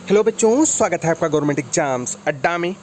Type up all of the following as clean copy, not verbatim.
Hello बच्चों, स्वागत है आपका गवर्नमेंट एग्जाम्स अड्डा में।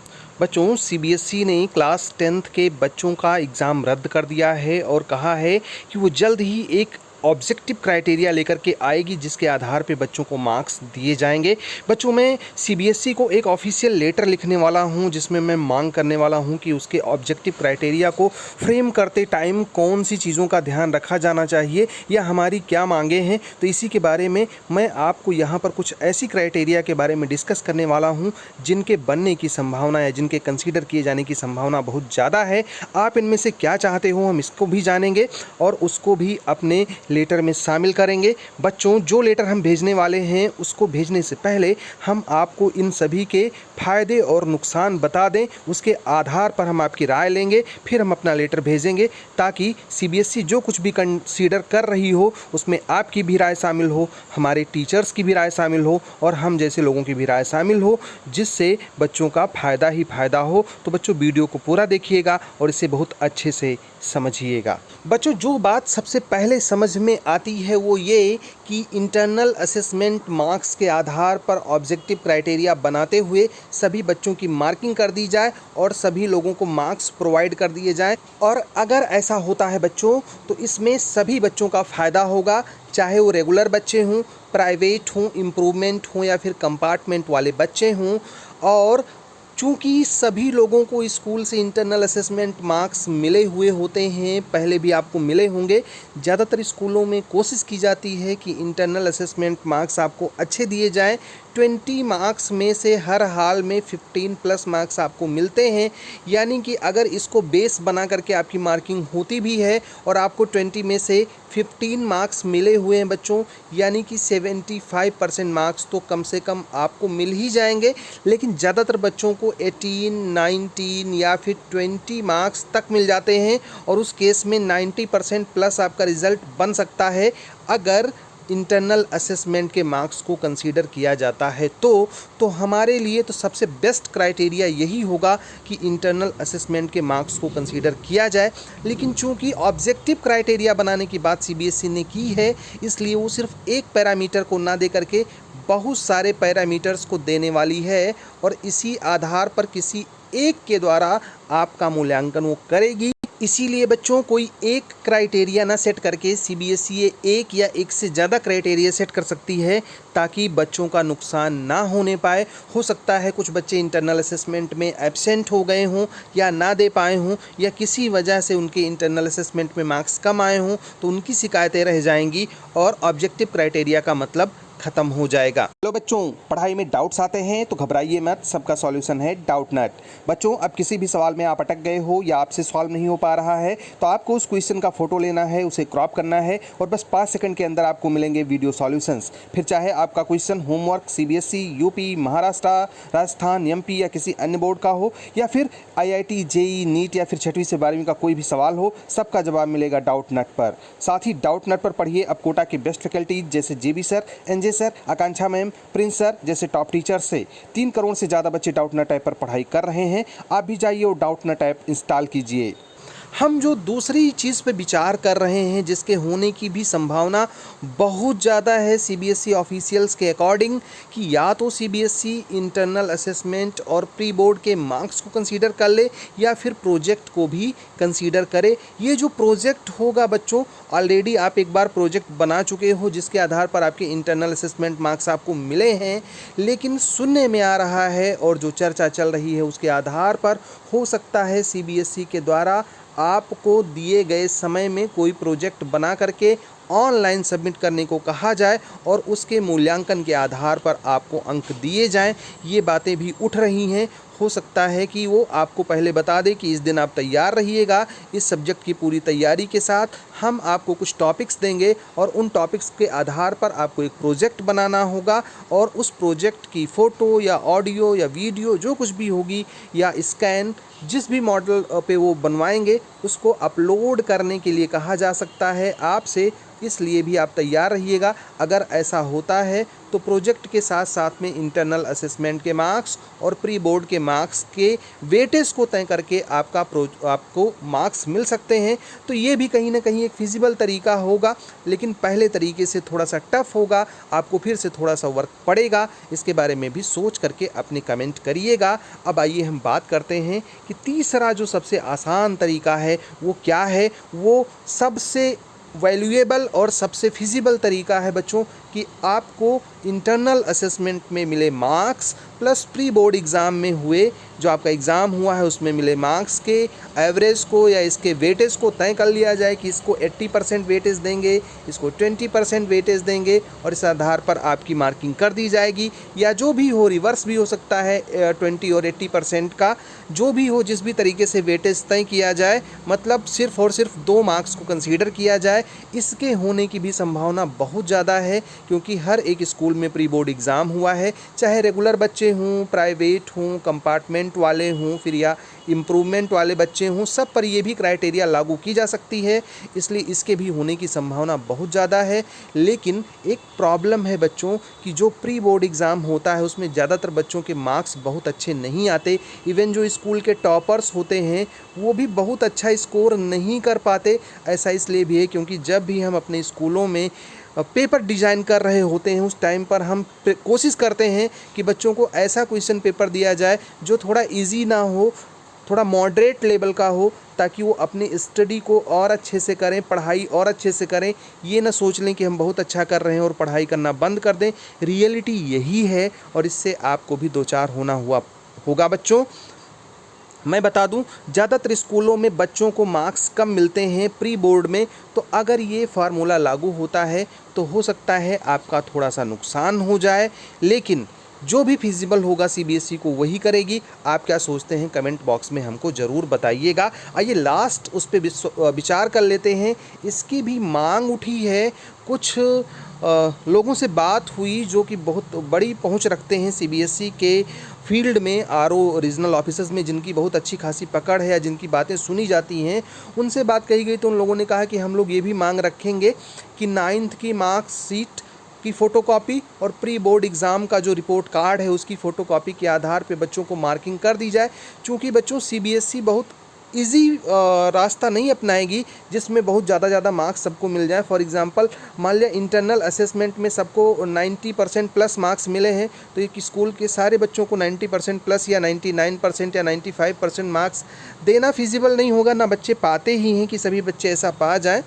बच्चों, सीबीएसई ने क्लास 10th के बच्चों का एग्ज़ाम रद्द कर दिया है और कहा है कि वो जल्द ही एक ऑब्जेक्टिव क्राइटेरिया लेकर के आएगी जिसके आधार पे बच्चों को मार्क्स दिए जाएंगे। बच्चों, मैं सीबीएसई को एक ऑफिशियल लेटर लिखने वाला हूं जिसमें मैं मांग करने वाला हूं कि उसके ऑब्जेक्टिव क्राइटेरिया को फ्रेम करते टाइम कौन सी चीज़ों का ध्यान रखा जाना चाहिए या हमारी क्या मांगे हैं। तो इसी के बारे में मैं आपको यहाँ पर कुछ ऐसी क्राइटेरिया के बारे में डिस्कस करने वाला हूँ जिनके बनने की संभावना या जिनके कंसीडर किए जाने की संभावना बहुत ज़्यादा है। आप इनमें से क्या चाहते हो हम इसको भी जानेंगे और उसको भी अपने लेटर में शामिल करेंगे। बच्चों, जो लेटर हम भेजने वाले हैं उसको भेजने से पहले हम आपको इन सभी के फ़ायदे और नुकसान बता दें, उसके आधार पर हम आपकी राय लेंगे, फिर हम अपना लेटर भेजेंगे ताकि सीबीएसई जो कुछ भी कंसीडर कर रही हो उसमें आपकी भी राय शामिल हो, हमारे टीचर्स की भी राय शामिल हो और हम जैसे लोगों की भी राय शामिल हो, जिससे बच्चों का फ़ायदा ही फ़ायदा हो। तो बच्चों, वीडियो को पूरा देखिएगा और इसे बहुत अच्छे से समझिएगा। बच्चों, जो बात सबसे पहले समझ में आती है वो ये कि इंटरनल असेसमेंट मार्क्स के आधार पर ऑब्जेक्टिव क्राइटेरिया बनाते हुए सभी बच्चों की मार्किंग कर दी जाए और सभी लोगों को मार्क्स प्रोवाइड कर दिए जाएं। और अगर ऐसा होता है बच्चों, तो इसमें सभी बच्चों का फ़ायदा होगा, चाहे वो रेगुलर बच्चे हों, प्राइवेट हों, इम्प्रूवमेंट हों या फिर कंपार्टमेंट वाले बच्चे हों। और चूँकि सभी लोगों को स्कूल से इंटरनल असेसमेंट मार्क्स मिले हुए होते हैं, पहले भी आपको मिले होंगे, ज़्यादातर स्कूलों में कोशिश की जाती है कि इंटरनल असेसमेंट मार्क्स आपको अच्छे दिए जाएं। 20 मार्क्स में से हर हाल में 15 प्लस मार्क्स आपको मिलते हैं, यानी कि अगर इसको बेस बना करके आपकी मार्किंग होती भी है और आपको 20 में से 15 मार्क्स मिले हुए हैं बच्चों, यानी कि 75% मार्क्स तो कम से कम आपको मिल ही जाएंगे। लेकिन ज़्यादातर बच्चों को 18, 19 या फिर 20 मार्क्स तक मिल जाते हैं और उस केस में 90% प्लस आपका रिज़ल्ट बन सकता है अगर इंटरनल असेसमेंट के मार्क्स को कंसीडर किया जाता है। तो हमारे लिए तो सबसे बेस्ट क्राइटेरिया यही होगा कि इंटरनल असेसमेंट के मार्क्स को कंसीडर किया जाए। लेकिन चूंकि ऑब्जेक्टिव क्राइटेरिया बनाने की बात सीबीएसई ने की है, इसलिए वो सिर्फ एक पैरामीटर को ना दे करके बहुत सारे पैरामीटर्स को देने वाली है और इसी आधार पर किसी एक के द्वारा आपका मूल्यांकन वो करेगी। इसीलिए बच्चों, कोई एक क्राइटेरिया ना सेट करके सीबीएसई एक या एक से ज़्यादा क्राइटेरिया सेट कर सकती है ताकि बच्चों का नुकसान ना होने पाए। हो सकता है कुछ बच्चे इंटरनल असेसमेंट में एब्सेंट हो गए हों या ना दे पाए हों या किसी वजह से उनके इंटरनल असेसमेंट में मार्क्स कम आए हों, तो उनकी शिकायतें रह जाएंगी और ऑब्जेक्टिव क्राइटेरिया का मतलब खत्म हो जाएगा। हेलो बच्चों, पढ़ाई में डाउट्स आते हैं तो घबराइए मत, सबका सॉल्यूशन है डाउट नट। बच्चों, अब किसी भी सवाल में आप अटक गए हो या आपसे सॉल्व नहीं हो पा रहा है तो आपको उस क्वेश्चन का फोटो लेना है, उसे क्रॉप करना है और बस 5 सेकंड के अंदर आपको मिलेंगे वीडियो सॉल्यूशंस। फिर चाहे आपका question homework CBSE, UP, Maharashtra, Rajasthan, MP या किसी अन्य बोर्ड का हो या फिर आईआईटी, जेई, नीट या फिर 6वीं से 12वीं का कोई भी सवाल हो, सबका जवाब मिलेगा डाउट नट पर। साथ ही डाउट नट पर पढ़िए अब कोटा के बेस्ट फैकल्टीज जैसे जेबी सर, एनजे सर, आकांक्षा मैम, प्रिंस सर जैसे टॉप टीचर से 3 करोड़ से ज़्यादा बच्चे डाउट नट ऐप पर पढ़ाई कर रहे हैं। आप भी जाइए और डाउट नट ऐप इंस्टॉल कीजिए। हम जो दूसरी चीज़ पे विचार कर रहे हैं जिसके होने की भी संभावना बहुत ज़्यादा है सीबीएसई ऑफिशियल्स के अकॉर्डिंग, कि या तो सीबीएसई इंटरनल असेसमेंट और प्री बोर्ड के मार्क्स को कंसीडर कर ले या फिर प्रोजेक्ट को भी कंसीडर करे। ये जो प्रोजेक्ट होगा बच्चों, ऑलरेडी आप एक बार प्रोजेक्ट बना चुके हो जिसके आधार पर आपके इंटरनल असेसमेंट मार्क्स आपको मिले हैं, लेकिन सुनने में आ रहा है और जो चर्चा चल रही है उसके आधार पर हो सकता है सीबीएसई के द्वारा आपको दिए गए समय में कोई प्रोजेक्ट बना करके ऑनलाइन सबमिट करने को कहा जाए और उसके मूल्यांकन के आधार पर आपको अंक दिए जाएं। ये बातें भी उठ रही हैं। हो सकता है कि वो आपको पहले बता दें कि इस दिन आप तैयार रहिएगा, इस सब्जेक्ट की पूरी तैयारी के साथ हम आपको कुछ टॉपिक्स देंगे और उन टॉपिक्स के आधार पर आपको एक प्रोजेक्ट बनाना होगा और उस प्रोजेक्ट की फ़ोटो या ऑडियो या वीडियो जो कुछ भी होगी या स्कैन जिस भी मॉडल पे वो बनवाएंगे उसको अपलोड करने के लिए कहा जा सकता है आपसे। इसलिए भी आप तैयार रहिएगा। अगर ऐसा होता है तो प्रोजेक्ट के साथ साथ में इंटरनल असेसमेंट के मार्क्स और प्री बोर्ड के मार्क्स के वेटेज को तय करके आपको मार्क्स मिल सकते हैं। तो ये भी कहीं ना कहीं एक फिजिबल तरीका होगा, लेकिन पहले तरीके से थोड़ा सा टफ होगा, आपको फिर से थोड़ा सा वर्क पड़ेगा। इसके बारे में भी सोच करके अपने कमेंट करिएगा। अब आइए हम बात करते हैं कि तीसरा जो सबसे आसान तरीका है वो क्या है। वो सबसे वैल्यूएबल और सबसे फिजिबल तरीका है बच्चों कि आपको इंटरनल असेसमेंट में मिले marks plus pre board exam में हुए जो आपका एग्ज़ाम हुआ है उसमें मिले मार्क्स के एवरेज को या इसके वेटेज को तय कर लिया जाए कि इसको 80% वेटेज देंगे, इसको 20% वेटेज देंगे और इस आधार पर आपकी मार्किंग कर दी जाएगी। या जो भी हो, रिवर्स भी हो सकता है, 20 और 80% का जो भी हो, जिस भी तरीके से वेटेज तय किया जाए, मतलब सिर्फ और सिर्फ 2 मार्क्स को कंसीडर किया जाए। इसके होने की भी संभावना बहुत ज़्यादा है क्योंकि हर एक स्कूल में प्री बोर्ड एग्ज़ाम हुआ है, चाहे रेगुलर बच्चे हों, प्राइवेट हों, कंपार्टमेंट वाले हों, फिर या इम्प्रूवमेंट वाले बच्चे हों, सब पर ये भी क्राइटेरिया लागू की जा सकती है। इसलिए इसके भी होने की संभावना बहुत ज़्यादा है। लेकिन एक प्रॉब्लम है बच्चों कि जो प्री बोर्ड एग्ज़ाम होता है उसमें ज़्यादातर बच्चों के मार्क्स बहुत अच्छे नहीं आते। इवन जो स्कूल के टॉपर्स होते हैं वो भी बहुत अच्छा स्कोर नहीं कर पाते। ऐसा इसलिए भी है क्योंकि जब भी हम अपने स्कूलों में पेपर डिज़ाइन कर रहे होते हैं उस टाइम पर हम कोशिश करते हैं कि बच्चों को ऐसा क्वेश्चन पेपर दिया जाए जो थोड़ा इजी ना हो, थोड़ा मॉडरेट लेवल का हो, ताकि वो अपनी स्टडी को और अच्छे से करें, पढ़ाई और अच्छे से करें। ये ना सोच लें कि हम बहुत अच्छा कर रहे हैं और पढ़ाई करना बंद कर दें। रियलिटी यही है और इससे आपको भी दो चार होगा बच्चों। मैं बता दूं, ज़्यादातर स्कूलों में बच्चों को मार्क्स कम मिलते हैं प्री बोर्ड में। तो अगर ये फार्मूला लागू होता है तो हो सकता है आपका थोड़ा सा नुकसान हो जाए, लेकिन जो भी फिजिबल होगा सीबीएसई को वही करेगी। आप क्या सोचते हैं कमेंट बॉक्स में हमको ज़रूर बताइएगा। आइए लास्ट उस पर विचार कर लेते हैं। इसकी भी मांग उठी है, कुछ लोगों से बात हुई जो कि बहुत बड़ी पहुंच रखते हैं सीबीएसई के फील्ड में, आरओ रीजनल ऑफिसर्स में, जिनकी बहुत अच्छी खासी पकड़ है या जिनकी बातें सुनी जाती हैं। उनसे बात कही गई तो उन लोगों ने कहा कि हम लोग ये भी मांग रखेंगे कि 9th की मार्कशीट की फ़ोटोकॉपी और प्री बोर्ड एग्ज़ाम का जो रिपोर्ट कार्ड है उसकी फ़ोटोकॉपी के आधार पे बच्चों को मार्किंग कर दी जाए। चूँकि बच्चों सीबीएसई बहुत इजी रास्ता नहीं अपनाएगी जिसमें बहुत ज़्यादा मार्क्स सबको मिल जाए। फॉर एग्जांपल, मान लिया इंटरनल असेसमेंट में सबको 90% प्लस मार्क्स मिले हैं तो एक स्कूल के सारे बच्चों को 90% प्लस या 99% या 95% मार्क्स देना फिजिबल नहीं होगा। ना बच्चे पाते ही हैं कि सभी बच्चे ऐसा पा जाएँ।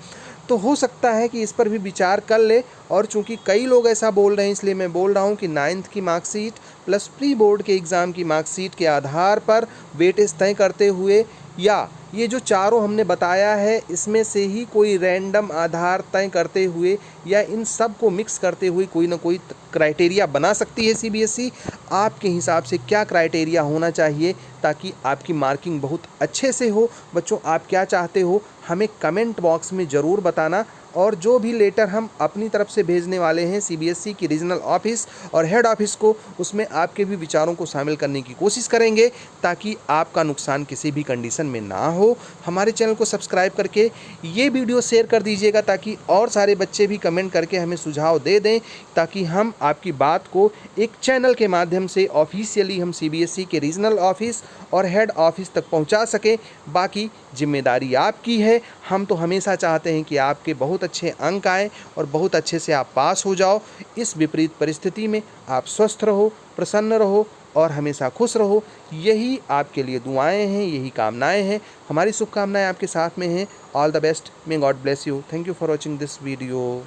तो हो सकता है कि इस पर भी विचार कर ले। और चूंकि कई लोग ऐसा बोल रहे हैं इसलिए मैं बोल रहा हूं कि 9th की मार्कशीट प्लस प्री बोर्ड के एग्ज़ाम की मार्कशीट के आधार पर वेटेज तय करते हुए, या ये जो चारों हमने बताया है इसमें से ही कोई रैंडम आधार तय करते हुए या इन सब को मिक्स करते हुए कोई ना कोई क्राइटेरिया बना सकती है सीबीएसई। आपके हिसाब से क्या क्राइटेरिया होना चाहिए ताकि आपकी मार्किंग बहुत अच्छे से हो? बच्चों, आप क्या चाहते हो हमें कमेंट बॉक्स में ज़रूर बताना। और जो भी लेटर हम अपनी तरफ से भेजने वाले हैं सीबीएसई की रीजनल ऑफिस और हेड ऑफिस को, उसमें आपके भी विचारों को शामिल करने की कोशिश करेंगे ताकि आपका नुकसान किसी भी कंडीशन में ना हो। हमारे चैनल को सब्सक्राइब करके ये वीडियो शेयर कर दीजिएगा ताकि और सारे बच्चे भी कमेंट करके हमें सुझाव दे दें, ताकि हम आपकी बात को एक चैनल के माध्यम से ऑफिशियली हम सीबीएसई के रीजनल ऑफिस और हेड ऑफिस तक पहुंचा सकें। बाकी जिम्मेदारी आपकी है। हम तो हमेशा चाहते हैं कि आपके बहुत अच्छे अंक आएँ और बहुत अच्छे से आप पास हो जाओ। इस विपरीत परिस्थिति में आप स्वस्थ रहो, प्रसन्न रहो और हमेशा खुश रहो। यही आपके लिए दुआएं हैं, यही कामनाएं हैं। हमारी शुभकामनाएं आपके साथ में हैं। All the best. May God bless you. Thank you for watching this video.